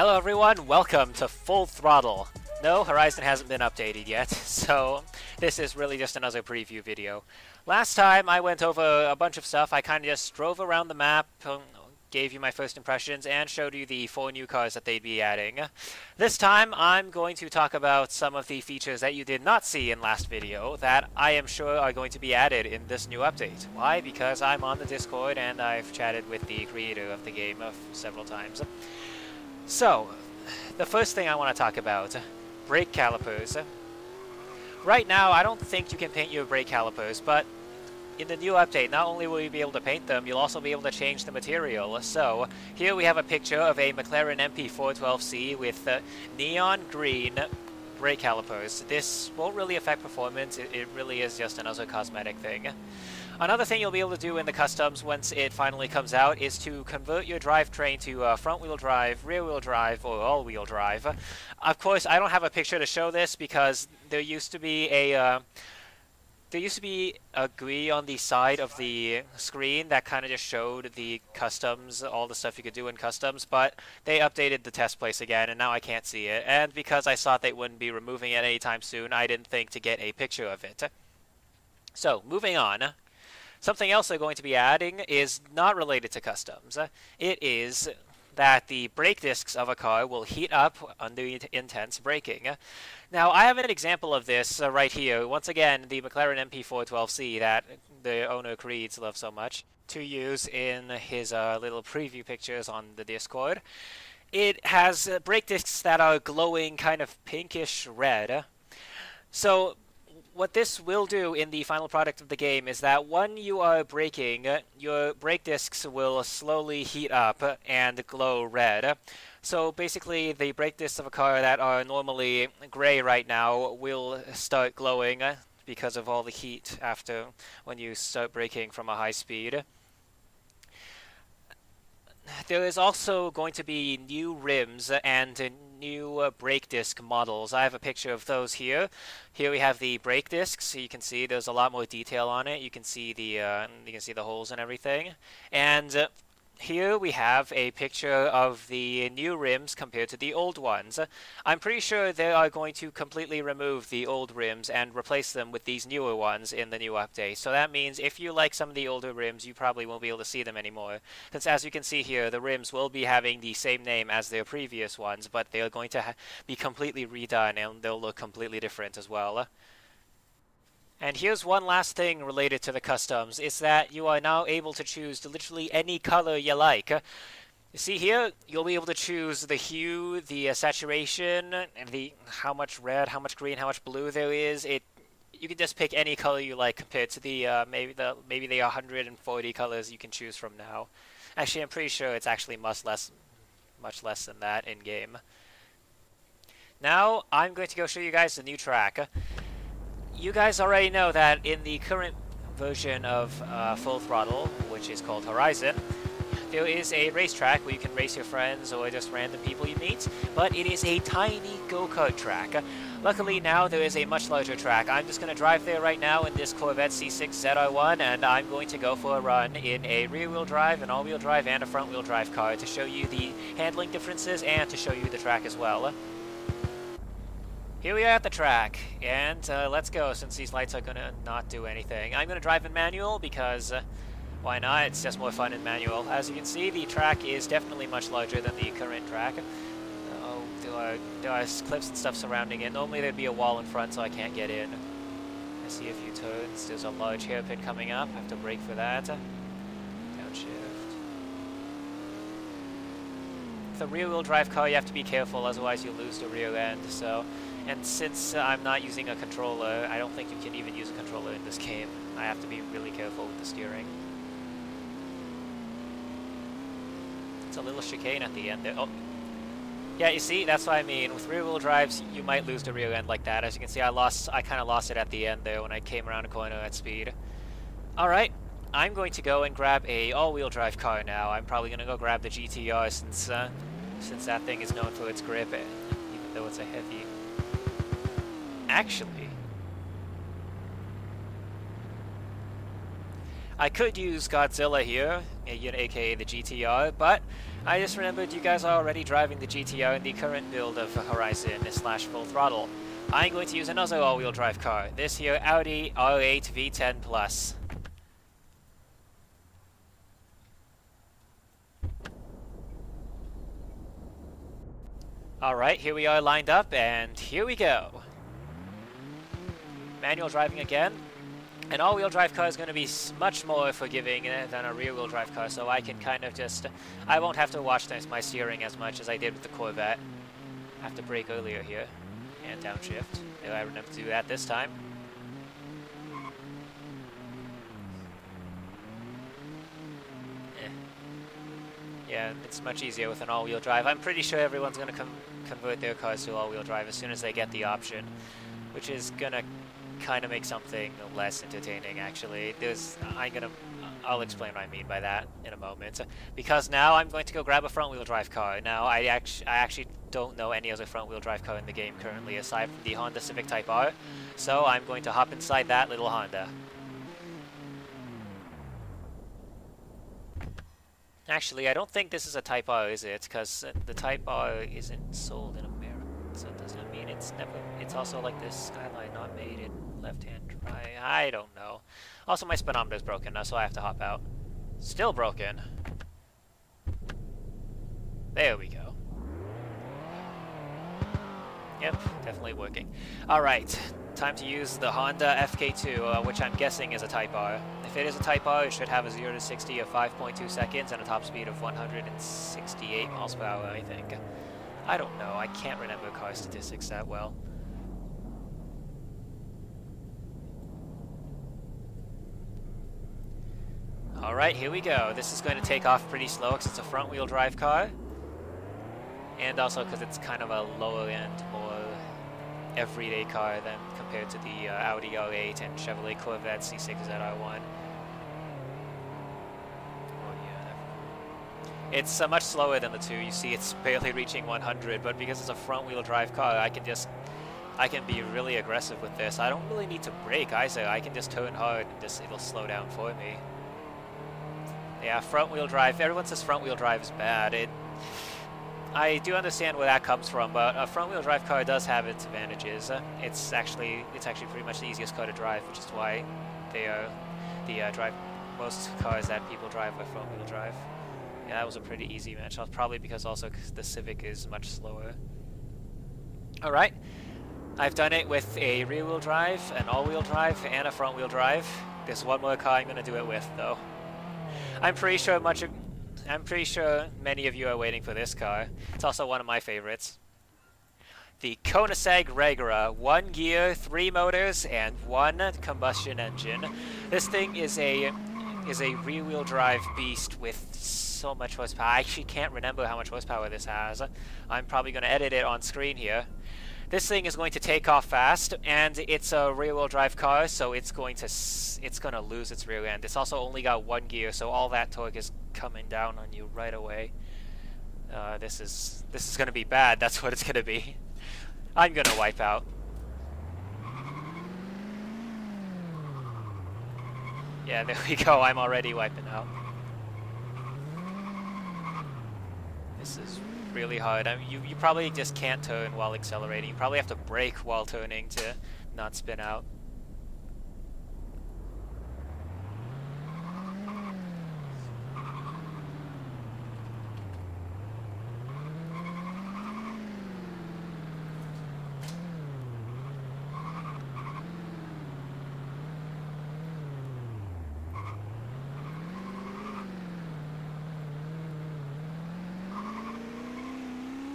Hello everyone, welcome to Full Throttle. No, Horizon hasn't been updated yet, so this is really just another preview video. Last time I went over a bunch of stuff. I kind of just drove around the map, gave you my first impressions, and showed you the 4 new cars that they'd be adding. This time I'm going to talk about some of the features that you did not see in last video that I am sure are going to be added in this new update. Why? Because I'm on the Discord and I've chatted with the creator of the game several times. So, the first thing I want to talk about, brake calipers. Right now, I don't think you can paint your brake calipers, but in the new update, not only will you be able to paint them, you'll also be able to change the material. So, here we have a picture of a McLaren MP412C with neon green brake calipers. This won't really affect performance, it really is just another cosmetic thing. Another thing you'll be able to do in the customs once it finally comes out is to convert your drivetrain to front-wheel drive, rear-wheel drive, or all-wheel drive. Of course, I don't have a picture to show this because there used to be a GUI on the side of the screen that kind of just showed the customs, all the stuff you could do in customs, but they updated the test place again, and now I can't see it. And because I thought they wouldn't be removing it anytime soon, I didn't think to get a picture of it. So, moving on. Something else they're going to be adding is not related to customs. It is that the brake discs of a car will heat up under intense braking. Now, I have an example of this right here. Once again, the McLaren MP412C that the owner Creeds loves so much to use in his little preview pictures on the Discord. It has brake discs that are glowing kind of pinkish red. So, what this will do in the final product of the game is that when you are braking, your brake discs will slowly heat up and glow red. So basically, the brake discs of a car that are normally gray right now will start glowing because of all the heat after when you start braking from a high speed. There is also going to be new rims and new brake disc models. I have a picture of those here. Here we have the brake discs. So you can see there's a lot more detail on it. You can see the holes and everything. And here we have a picture of the new rims compared to the old ones. I'm pretty sure they are going to completely remove the old rims and replace them with these newer ones in the new update. So that means if you like some of the older rims, you probably won't be able to see them anymore. Since as you can see here, the rims will be having the same name as their previous ones, but they're going to be completely redone and they'll look completely different as well. And here's one last thing related to the customs, is that you are now able to choose literally any color you like. You see here, you'll be able to choose the hue, the saturation, and the how much red, how much green, how much blue there is. You can just pick any color you like compared to the maybe the 140 colors you can choose from now. Actually, I'm pretty sure it's actually much less than that in game. Now, I'm going to go show you guys the new track. You guys already know that in the current version of Full Throttle, which is called Horizon, there is a racetrack where you can race your friends or just random people you meet, but it is a tiny go-kart track. Luckily now there is a much larger track. I'm just going to drive there right now in this Corvette C6 ZR1, and I'm going to go for a run in a rear-wheel drive, an all-wheel drive, and a front-wheel drive car to show you the handling differences and to show you the track as well. Here we are at the track, and let's go since these lights are going to not do anything. I'm going to drive in manual because, why not? It's just more fun in manual. As you can see, the track is definitely much larger than the current track. Oh, there are cliffs and stuff surrounding it. Normally there'd be a wall in front so I can't get in. I see a few turns. There's a large hairpin coming up. I have to brake for that. Downshift. With a rear-wheel drive car, you have to be careful, otherwise you lose the rear end. And since I'm not using a controller, I don't think you can even use a controller in this game. I have to be really careful with the steering. It's a little chicane at the end there. Oh. Yeah, you see, that's what I mean. With rear-wheel drives, you might lose the rear end like that. As you can see, I kind of lost it at the end there when I came around a corner at speed. Alright, I'm going to go and grab a all-wheel drive car now. I'm probably going to go grab the GTR since that thing is known for its grip, even though it's a heavy... Actually, I could use Godzilla here, aka the GTR, but I just remembered you guys are already driving the GTR in the current build of Horizon / Full Throttle. I'm going to use another all-wheel drive car, this here Audi R8 V10 Plus. Alright, here we are lined up, and here we go. Manual driving again. An all-wheel drive car is going to be much more forgiving than a rear-wheel drive car, so I can kind of just... I won't have to watch my steering as much as I did with the Corvette. I have to brake earlier here, and downshift. I remember to do that this time. Yeah, it's much easier with an all-wheel drive. I'm pretty sure everyone's going to convert their cars to all-wheel drive as soon as they get the option, which is going to kind of make something less entertaining, actually. I'll explain what I mean by that in a moment. Because now I'm going to go grab a front-wheel drive car. Now, I actually don't know any other front-wheel drive car in the game currently, aside from the Honda Civic Type R, so I'm going to hop inside that little Honda. Actually, I don't think this is a Type R, is it? Because the Type R isn't sold in America, so does that mean it's also like this Skyline not made in left-hand drive? I don't know. Also, my speedometer is broken now, so I have to hop out. Still broken. There we go. Yep, definitely working. Alright, time to use the Honda FK2, which I'm guessing is a Type R. If it is a Type R, it should have a 0 to 60 of 5.2 seconds and a top speed of 168 miles per hour, I think. I don't know, I can't remember car statistics that well. Alright, here we go. This is going to take off pretty slow because it's a front-wheel drive car. And also because it's kind of a lower-end, more everyday car than compared to the Audi R8 and Chevrolet Corvette C6ZR1. Oh yeah, it's much slower than the two. You see it's barely reaching 100, but because it's a front-wheel drive car, I can be really aggressive with this. I don't really need to brake either. I can just turn hard and it'll slow down for me. Yeah, front-wheel drive. Everyone says front-wheel drive is bad. I do understand where that comes from, but a front-wheel drive car does have its advantages. It's actually pretty much the easiest car to drive, which is why they are most cars that people drive are front-wheel drive. Yeah, that was a pretty easy match. Probably because also the Civic is much slower. All right, I've done it with a rear-wheel drive, an all-wheel drive, and a front-wheel drive. There's one more car I'm going to do it with, though. I'm pretty sure many of you are waiting for this car. It's also one of my favorites. The Koenigsegg Regera, 1 gear, 3 motors, and 1 combustion engine. This thing is a rear-wheel drive beast with so much horsepower. I actually can't remember how much horsepower this has. I'm probably going to edit it on screen here. This thing is going to take off fast, and it's a rear-wheel drive car, so it's going to lose its rear end. It's also only got 1 gear, so all that torque is coming down on you right away. This is going to be bad. That's what it's going to be. I'm going to wipe out. Yeah, there we go. I'm already wiping out. This is really hard. I mean, you probably just can't turn while accelerating. You probably have to brake while turning to not spin out.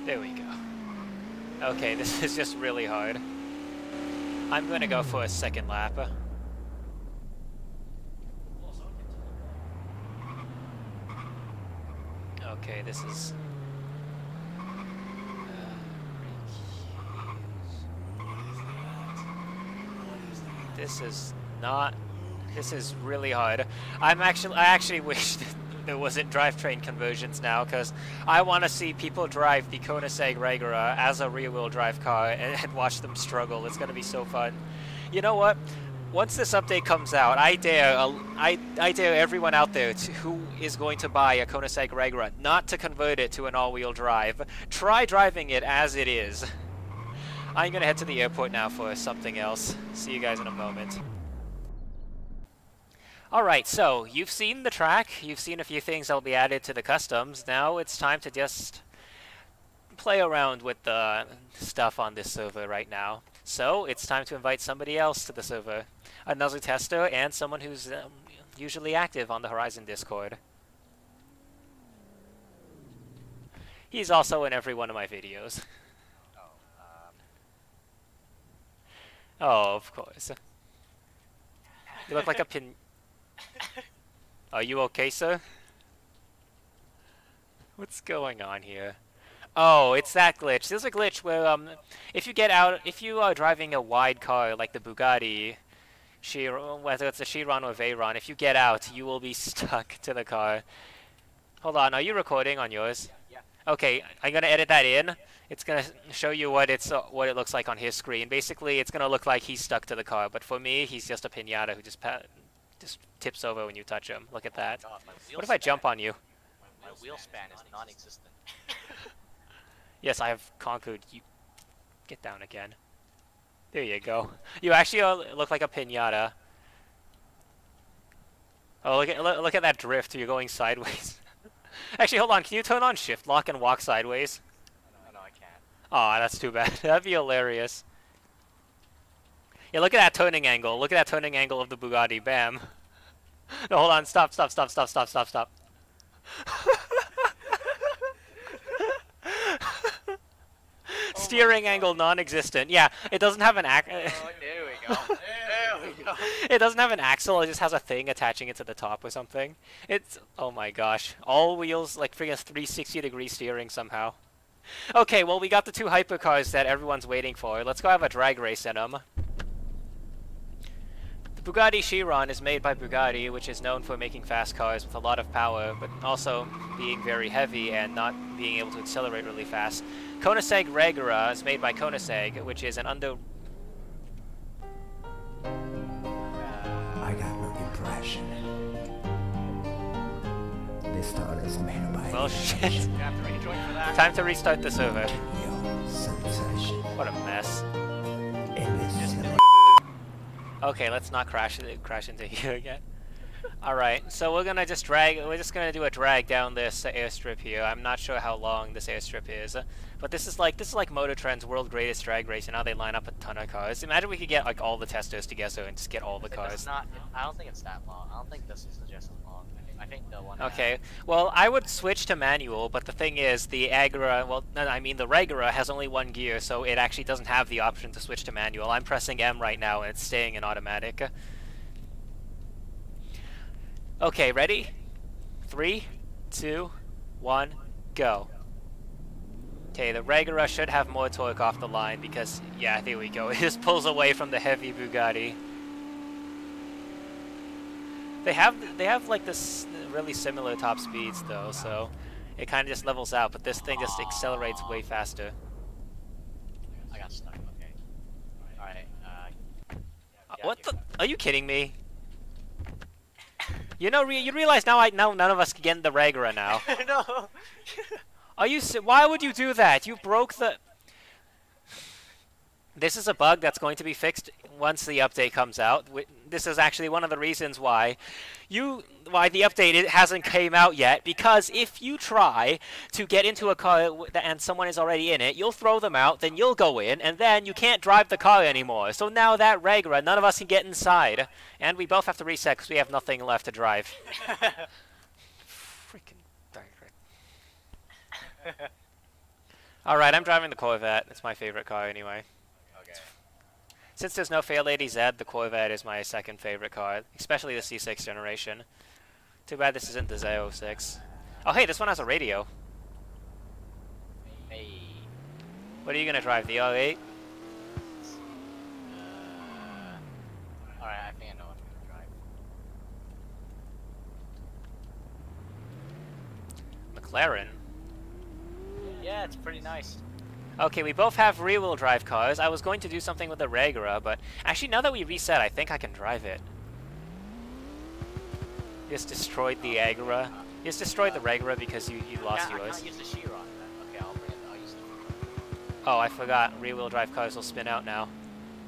There we go. Okay, this is just really hard. I'm going to go for a second lap. Okay, this is... This is not... This is really hard. I actually wish that there wasn't drivetrain conversions now, because I want to see people drive the Koenigsegg Regera as a rear-wheel drive car and watch them struggle. It's going to be so fun. You know what? Once this update comes out, I dare everyone out there who is going to buy a Koenigsegg Regera not to convert it to an all-wheel drive. Try driving it as it is. I'm gonna head to the airport now for something else. See you guys in a moment. Alright, so you've seen the track, you've seen a few things that will be added to the customs. Now it's time to just play around with the stuff on this server right now. So it's time to invite somebody else to the server. Another tester and someone who's usually active on the Horizon Discord. He's also in every one of my videos. Oh, of course. You look like a pin... Are you okay, sir? What's going on here? Oh, it's that glitch. There's a glitch where, if you are driving a wide car like the Bugatti Chiron, whether it's a Chiron or Veyron, if you get out, you will be stuck to the car. Hold on, are you recording on yours? Yeah. Okay, I'm gonna edit that in. It's gonna show you what it looks like on his screen. Basically, it's gonna look like he's stuck to the car, but for me, he's just a piñata who just tips over when you touch him. Look at that. God, What if I jump on you? My wheel span is non-existent. Yes, I have conquered you. Get down again. There you go. You actually look like a piñata. Oh, look at that drift. You're going sideways. Actually, hold on. Can you turn on shift lock and walk sideways? No, I can't. Aw, that's too bad. That'd be hilarious. Yeah, look at that turning angle. Look at that turning angle of the Bugatti. Bam. No, hold on. Stop. Steering angle non-existent. Yeah, it doesn't have an Oh, there we go. There we go. It doesn't have an axle. It just has a thing attaching it to the top or something. It's oh my gosh, all wheels like freaking 360-degree steering somehow. Okay, well we got the two hypercars that everyone's waiting for. Let's go have a drag race in them. The Bugatti Chiron is made by Bugatti, which is known for making fast cars with a lot of power, but also being very heavy and not being able to accelerate really fast. Koenigsegg Regera is made by Koenigsegg, which is an under... I got no impression. This style is made by... Well, shit. You have to rejoin for that. Time to restart the server. Yo, sensation. What a mess. In this Okay, let's not crash into here again. Alright, so we're just gonna do a drag down this airstrip here. I'm not sure how long this airstrip is, but this is like Motor Trend's World Greatest Drag Race, and now they line up a ton of cars. Imagine we could get like all the testers together and just get all the cars. I don't think it's that long. I don't think this is just as long. I think the one. Okay, well I would switch to manual, but the thing is the Agera, well, no, I mean the Regera has only one gear, so it actually doesn't have the option to switch to manual. I'm pressing M right now and it's staying in automatic. Okay, ready? 3, 2, 1, go. Okay, the Regera should have more torque off the line because, yeah, there we go. It just pulls away from the heavy Bugatti. They have like this really similar top speeds though, so it kind of just levels out, but this thing just accelerates way faster. I got stuck. Okay. All right. What the? Are you kidding me? You know, you realize now none of us can get in the Regera now. No. Are you? Why would you do that? You broke the. This is a bug that's going to be fixed once the update comes out. This is actually one of the reasons why the update hasn't came out yet, because if you try to get into a car and someone is already in it, you'll throw them out, then you'll go in, and then you can't drive the car anymore. So now that Regera, none of us can get inside. And we both have to reset because we have nothing left to drive. Freaking Alright, I'm driving the Corvette. It's my favorite car anyway. Okay. Since there's no Fairlady Z, the Corvette is my second favorite car, especially the C6 generation. Too bad this isn't the Z06. Oh hey, this one has a radio. Hey. What are you gonna drive, the R8? Alright, I think I know what I'm gonna drive. McLaren? Yeah, it's pretty nice. Okay, we both have rear-wheel drive cars. I was going to do something with the Regura, but actually now that we reset, I think I can drive it. Just destroyed the Agura. Just destroyed the Regura because you lost yours. I can't use the She-Ra then. Okay, I'll use the... Oh, I forgot. Rear-wheel drive cars will spin out now.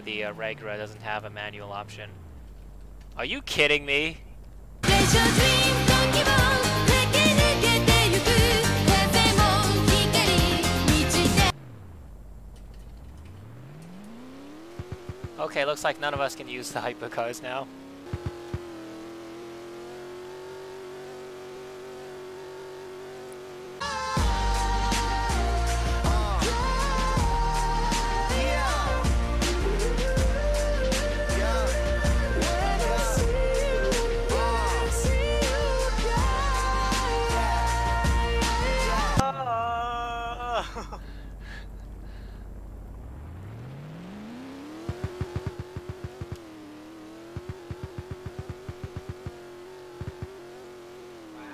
The Regura doesn't have a manual option. Are you kidding me? Okay, looks like none of us can use the hypercars now.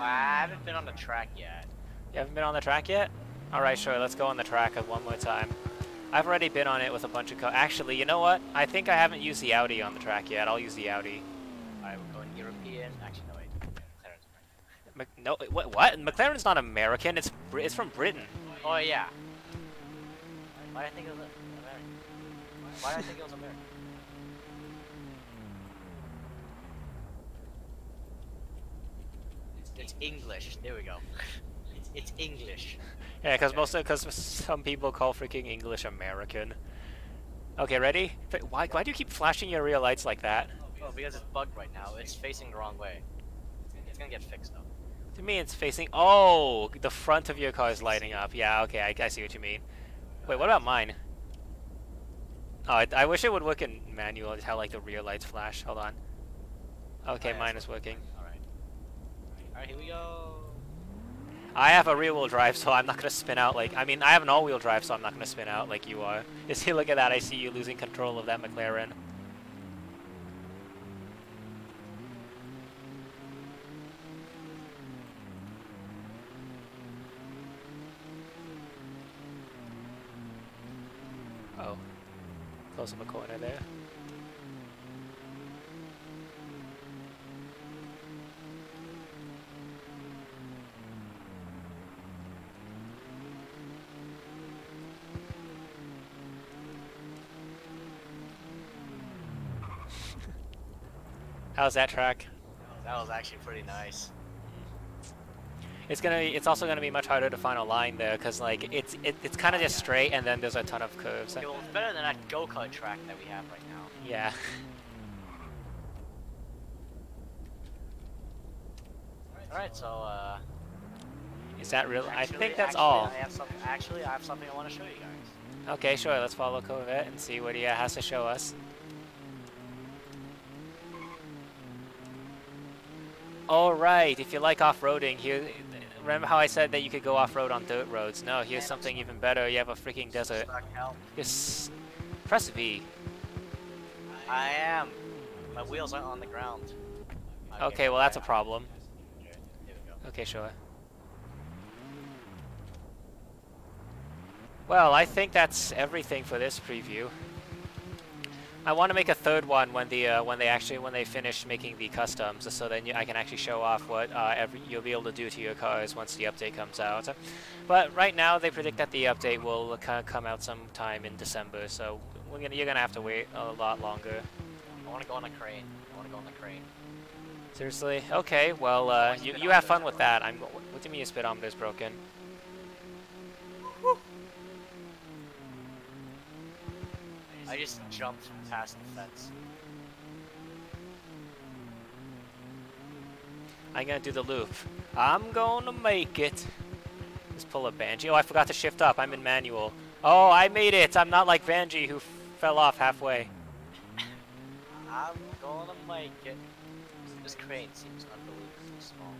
I haven't been on the track yet. You haven't been on the track yet? Alright, sure, let's go on the track one more time. I've already been on it with a bunch of actually, you know what? I think I haven't used the Audi on the track yet. I'll use the Audi. Alright, we're going European. Actually, no, wait. McLaren's No, what? McLaren's not American. It's from Britain. Oh, yeah. Why did I think it was American? Why did I think it was American? It's English. There we go. It's English. Yeah, because some people call freaking English American. Okay, ready? Why do you keep flashing your rear lights like that? Oh, because it's bugged right now. It's facing the wrong way. It's gonna get fixed though. To me, it's facing. Oh, the front of your car is lighting up. Yeah, okay, I see what you mean. Wait, what about mine? Oh, I wish it would work in manual. How like the rear lights flash. Hold on. Okay, mine is working. Alright, here we go. I have a rear-wheel drive, so I'm not gonna spin out like. I mean, I have an all-wheel drive, so I'm not gonna spin out like you are. You see, look at that. I see you losing control of that McLaren. Oh, close in the corner there. How's that track? That was actually pretty nice. It's also gonna be much harder to find a line there because like it's kind of just straight and then there's a ton of curves. Okay, well, it's better than that go-kart track that we have right now. Yeah. Alright, so is that real? I think that's actually, all. I have something I want to show you guys. Okay, sure. Let's follow Corvette and see what he has to show us. Alright, if you like off-roading, here, remember how I said that you could go off-road on dirt roads? No, here's something even better. You have a freaking desert. Just press V. I am. My wheels aren't on the ground. Okay, well that's a problem. Okay, sure. Well, I think that's everything for this preview. I want to make a third one when they finish making the customs, so then I can actually show off what you'll be able to do to your cars once the update comes out. But right now, they predict that the update will come out sometime in December, so you're gonna have to wait a lot longer. I want to go on a crane. Seriously? Okay. Well, you have fun with that. What do you mean your speedometer's broken? I just jumped past the fence. I'm gonna do the loop. I'm gonna make it. Just pull a Banji. Oh, I forgot to shift up. I'm in manual. Oh, I made it. I'm not like Banji who fell off halfway. I'm gonna make it. This crane seems unbelievably small.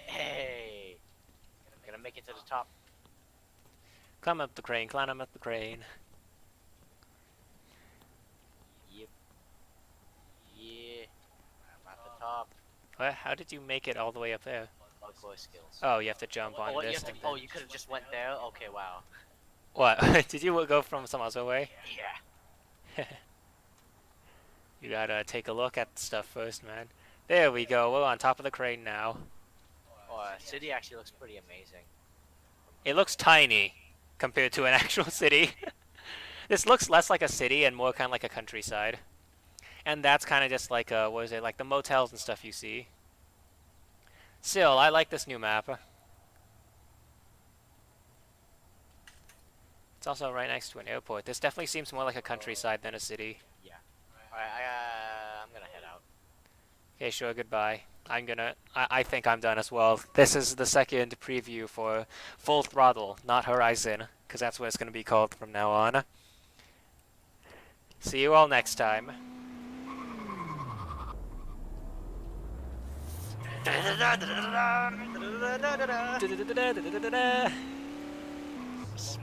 Hey! I'm gonna make it to the top. Climb up the crane, climb up the crane. Yep. Yeah. top. What? How did you make it all the way up there? Parkour skills. Oh, you have to jump on what, this. you oh, you could have just went there? Okay, wow. What? Did you go from some other way? Yeah. You gotta take a look at stuff first, man. There we go. We're on top of the crane now. Oh, city actually looks pretty amazing. It looks tiny compared to an actual city. This looks less like a city and more kind of like a countryside. And that's kind of just like, what is it, like the motels and stuff you see. Still, I like this new map. It's also right next to an airport. This definitely seems more like a countryside than a city. Yeah. Alright, I'm gonna head out. Okay, sure, goodbye. I think I'm done as well. This is the second preview for Full Throttle, not Horizon, because that's what it's going to be called from now on. See you all next time.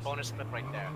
Bonus clip right there.